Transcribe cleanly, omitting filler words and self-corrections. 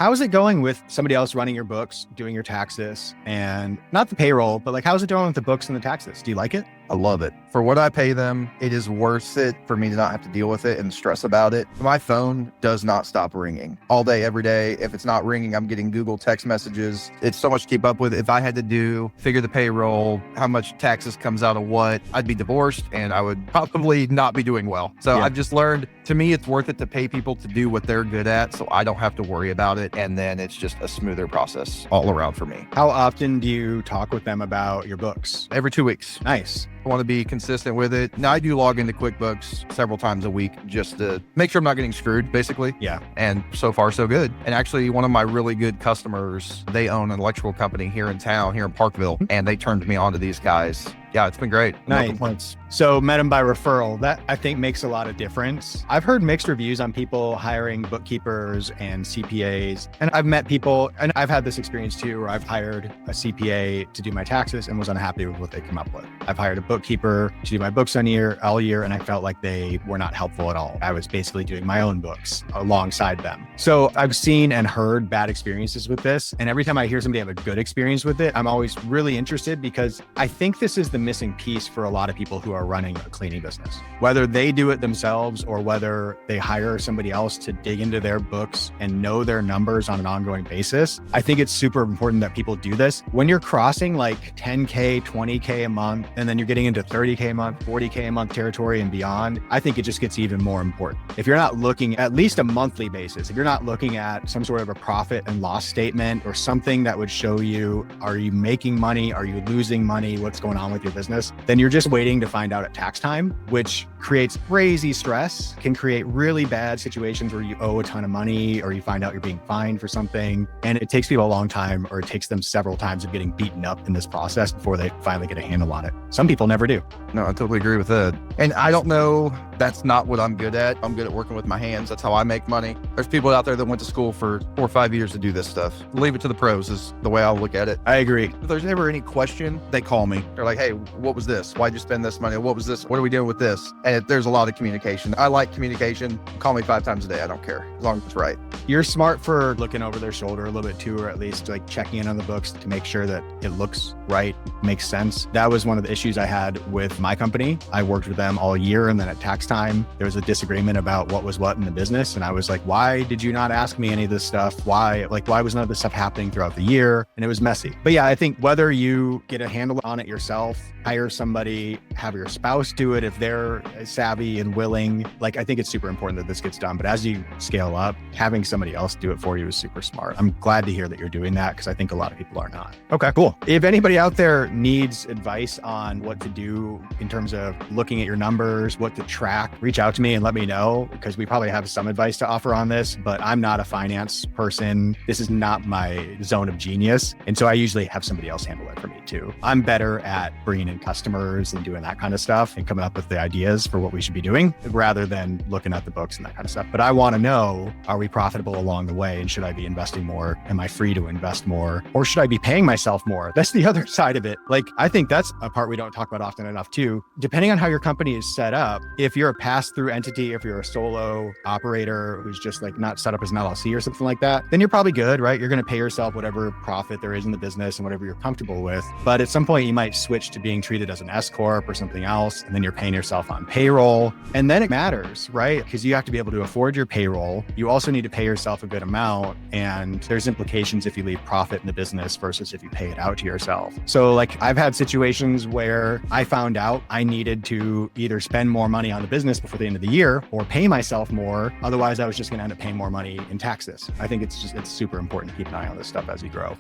How is it going with somebody else running your books, doing your taxes, and not the payroll, but like, how's it going with the books and the taxes? Do you like it? I love it. For what I pay them, it is worth it for me to not have to deal with it and stress about it. My phone does not stop ringing all day, every day. If it's not ringing, I'm getting Google text messages. It's so much to keep up with. If I had to figure the payroll, how much taxes comes out of what, I'd be divorced and I would probably not be doing well. So I've just learned, to me, it's worth it to pay people to do what they're good at so I don't have to worry about it. And then it's just a smoother process all around for me. How often do you talk with them about your books? Every 2 weeks. Nice. I want to be consistent with it. Now, I do log into QuickBooks several times a week just to make sure I'm not getting screwed, basically. Yeah. And so far, so good. And actually, one of my really good customers, they own an electrical company here in town, here in Parkville, and they turned me on to these guys. Yeah, it's been great. Nice. No complaints. So met them by referral. That I think makes a lot of difference. I've heard mixed reviews on people hiring bookkeepers and CPAs. And I've met people, and I've had this experience too, where I've hired a CPA to do my taxes and was unhappy with what they come up with. I've hired a bookkeeper to do my books all year, and I felt like they were not helpful at all. I was basically doing my own books alongside them. So I've seen and heard bad experiences with this. And every time I hear somebody have a good experience with it, I'm always really interested, because I think this is the missing piece for a lot of people who are running a cleaning business. Whether they do it themselves or whether they hire somebody else to dig into their books and know their numbers on an ongoing basis, I think it's super important that people do this. When you're crossing like 10K, 20K a month, and then you're getting into 30K a month, 40K a month territory and beyond, I think it just gets even more important. If you're not looking at least a monthly basis, if you're not looking at some sort of a profit and loss statement or something that would show you, are you making money? Are you losing money? What's going on with your business? Then you're just waiting to find out at tax time, which creates crazy stress, can create really bad situations where you owe a ton of money or you find out you're being fined for something. And it takes people a long time, or it takes them several times of getting beaten up in this process before they finally get a handle on it. Some people never do. No, I totally agree with that. And I don't know, that's not what I'm good at. I'm good at working with my hands. That's how I make money. There's people out there that went to school for 4 or 5 years to do this stuff. Leave it to the pros is the way I'll look at it. I agree. If there's ever any question, they call me. They're like, hey, what was this? Why'd you spend this money? What was this? What are we doing with this? And there's a lot of communication. I like communication. Call me 5 times a day. I don't care, as long as it's right. You're smart for looking over their shoulder a little bit too, or at least like checking in on the books to make sure that it looks right, makes sense. That was one of the issues I had with my company. I worked with them all year, and then at tax time, there was a disagreement about what was what in the business. And I was like, why did you not ask me any of this stuff? Why was none of this stuff happening throughout the year? And it was messy. But yeah, I think whether you get a handle on it yourself, hire somebody, have your spouse do it if they're savvy and willing, like, I think it's super important that this gets done. But as you scale up, having somebody else do it for you is super smart. I'm glad to hear that you're doing that, because I think a lot of people are not. Okay, cool. If anybody out there needs advice on what to do in terms of looking at your numbers, what to track, reach out to me and let me know, because we probably have some advice to offer on this, but I'm not a finance person. This is not my zone of genius. And so I usually have somebody else handle it for me too. I'm better at bringing in customers and doing that kind of stuff and coming up with the ideas for what we should be doing rather than looking at the books and that kind of stuff. But I want to know, are we profitable along the way? And should I be investing more? Am I free to invest more? Or should I be paying myself more? That's the other side of it. Like, I think that's a part we don't talk about often enough too. Depending on how your company is set up, if you're a pass-through entity, if you're a solo operator who's just like not set up as an LLC or something like that, then you're probably good, right? You're going to pay yourself whatever profit there is in the business and whatever you're comfortable with. But at some point you might switch to being treated as an S Corp or something else, and then you're paying yourself on payroll. And then it matters, right? Because you have to be able to afford your payroll. You also need to pay yourself a good amount. And there's implications if you leave profit in the business versus if you pay it out to yourself. So like, I've had situations where I found out I needed to either spend more money on the business before the end of the year or pay myself more. Otherwise, I was just going to end up paying more money in taxes. I think it's super important to keep an eye on this stuff as you grow.